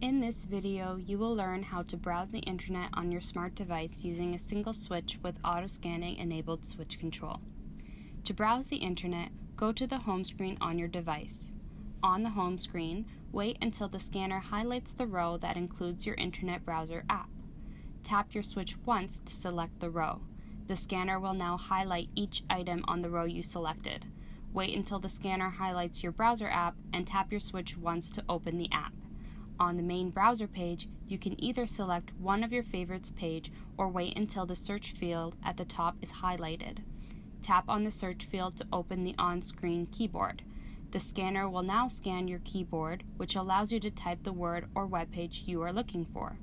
In this video, you will learn how to browse the internet on your smart device using a single switch with auto-scanning enabled switch control. To browse the internet, go to the home screen on your device. On the home screen, wait until the scanner highlights the row that includes your internet browser app. Tap your switch once to select the row. The scanner will now highlight each item on the row you selected. Wait until the scanner highlights your browser app and tap your switch once to open the app. On the main browser page, you can either select one of your favorites page or wait until the search field at the top is highlighted. Tap on the search field to open the on-screen keyboard. The scanner will now scan your keyboard, which allows you to type the word or web page you are looking for.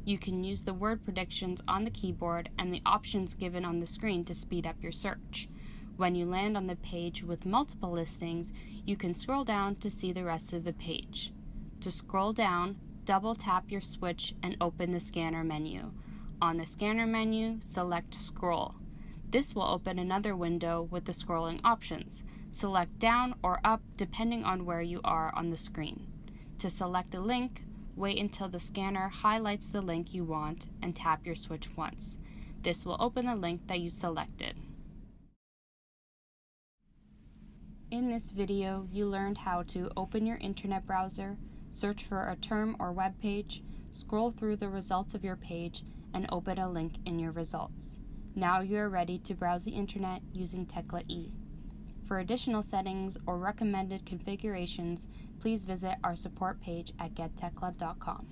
You can use the word predictions on the keyboard and the options given on the screen to speed up your search. When you land on the page with multiple listings, you can scroll down to see the rest of the page. To scroll down, double tap your switch and open the scanner menu. On the scanner menu, select Scroll. This will open another window with the scrolling options. Select down or up depending on where you are on the screen. To select a link, wait until the scanner highlights the link you want and tap your switch once. This will open the link that you selected. In this video, you learned how to open your internet browser, search for a term or web page, scroll through the results of your page, and open a link in your results. Now you are ready to browse the internet using tecla-e. For additional settings or recommended configurations, please visit our support page at gettecla.com.